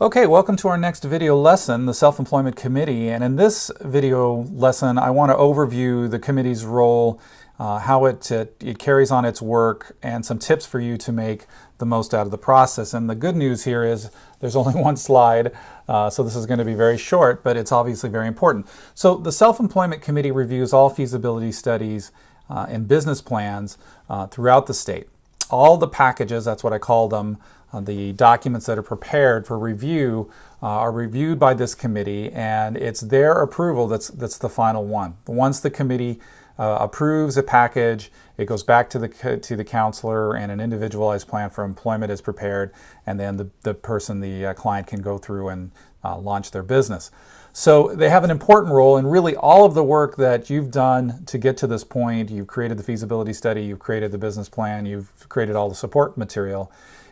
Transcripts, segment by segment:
Okay, welcome to our next video lesson, the Self-Employment Committee. And in this video lesson, I want to overview the committee's role, how it carries on its work, and some tips for you to make the most out of the process. And the good news here is there's only one slide, so this is going to be very short, but it's obviously very important. So the Self-Employment Committee reviews all feasibility studies and business plans throughout the state. All the packages, that's what I call them, the documents that are prepared for review are reviewed by this committee, and it's their approval that's the final one. Once the committee approves a package, it goes back to the counselor, and an individualized plan for employment is prepared, and then the client can go through and launch their business. So they have an important role in really all of the work that you've done to get to this point. You've created the feasibility study, you've created the business plan, you've created all the support material,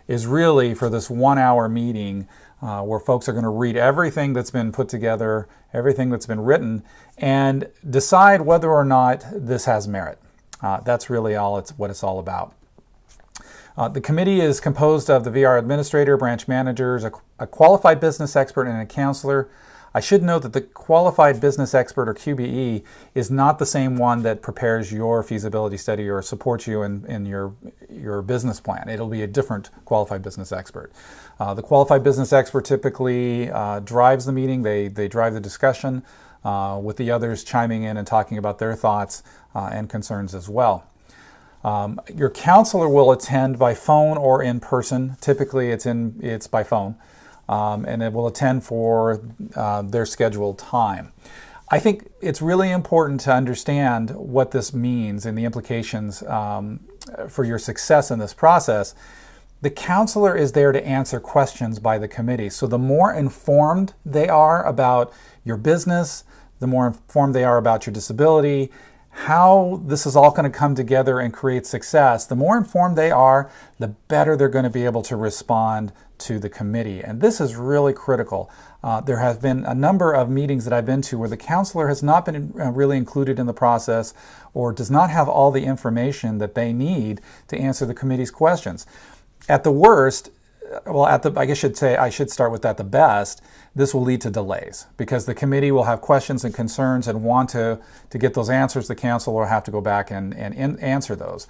is really for this 1 hour meeting where folks are going to read everything that's been put together, everything that's been written, and decide whether or not this has merit. That's really what it's all about. The committee is composed of the VR administrator, branch managers, a qualified business expert, and a counselor. I should note that the qualified business expert, or QBE, is not the same one that prepares your feasibility study or supports you in your business plan. It'll be a different qualified business expert. The qualified business expert typically drives the meeting. They drive the discussion with the others chiming in and talking about their thoughts and concerns as well. Your counselor will attend by phone or in person. Typically it's by phone. And it will attend for their scheduled time. I think it's really important to understand what this means and the implications for your success in this process. The counselor is there to answer questions by the committee. So the more informed they are about your business, the more informed they are about your disability, how this is all going to come together and create success, the more informed they are, the better they're going to be able to respond to the committee. And this is really critical. There have been a number of meetings that I've been to where the counselor has not been really included in the process or does not have all the information that they need to answer the committee's questions. At the worst, I should start with at the best, this will lead to delays because the committee will have questions and concerns and want to get those answers. The counselor will have to go back and answer those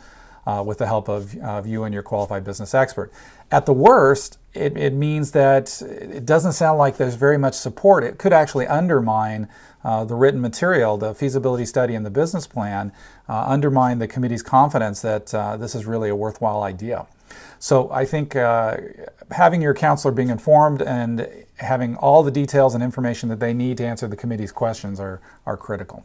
with the help of you and your qualified business expert. At the worst, it means that it doesn't sound like there's very much support. It could actually undermine the written material, the feasibility study and the business plan, undermine the committee's confidence that this is really a worthwhile idea. So I think having your counselor being informed and having all the details and information that they need to answer the committee's questions are critical.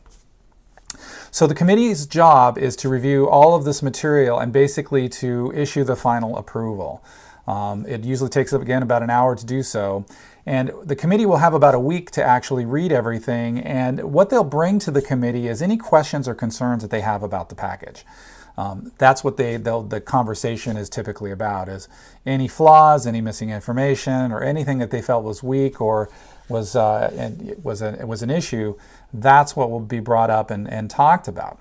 So the committee's job is to review all of this material and basically to issue the final approval. It usually takes, again, about an hour to do so. And the committee will have about a week to actually read everything. And what they'll bring to the committee is any questions or concerns that they have about the package. That's what the conversation is typically about, is any flaws, any missing information, or anything that they felt was weak or was an issue. That's what will be brought up and talked about.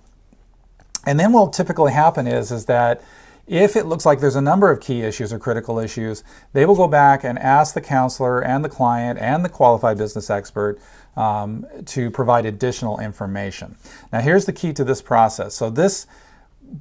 And then what will typically happen is that if it looks like there's a number of key issues or critical issues, they will go back and ask the counselor and the client and the qualified business expert to provide additional information. Now here's the key to this process. So this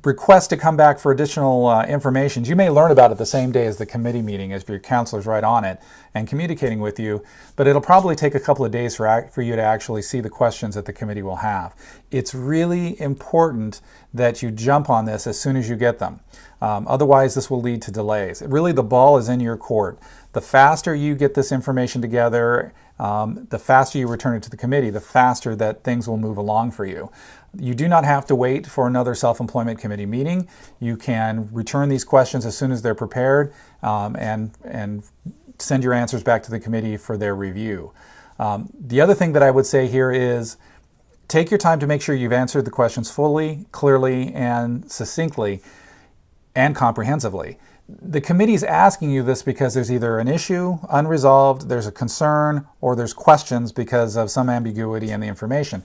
request to come back for additional information, you may learn about it the same day as the committee meeting if your counselor's right on it and communicating with you, but it'll probably take a couple of days for you to actually see the questions that the committee will have. It's really important that you jump on this as soon as you get them. Otherwise, this will lead to delays. Really, the ball is in your court. The faster you get this information together, the faster you return it to the committee, the faster that things will move along for you. You do not have to wait for another self-employment committee meeting. You can return these questions as soon as they're prepared and send your answers back to the committee for their review. The other thing that I would say here is take your time to make sure you've answered the questions fully, clearly, and succinctly, and comprehensively. The committee is asking you this because there's either an issue unresolved, there's a concern, or there's questions because of some ambiguity in the information.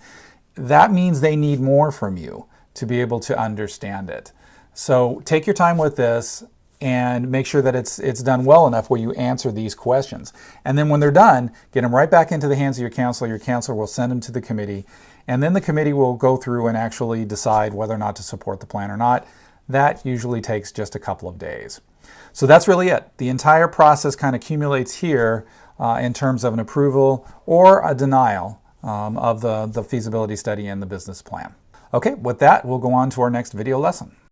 That means they need more from you to be able to understand it. So take your time with this, and make sure that it's done well enough where you answer these questions. And then when they're done, get them right back into the hands of your counselor. Your counselor will send them to the committee, and then the committee will go through and actually decide whether or not to support the plan or not. That usually takes just a couple of days. So that's really it. The entire process kind of accumulates here in terms of an approval or a denial of the feasibility study and the business plan. Okay, with that, we'll go on to our next video lesson.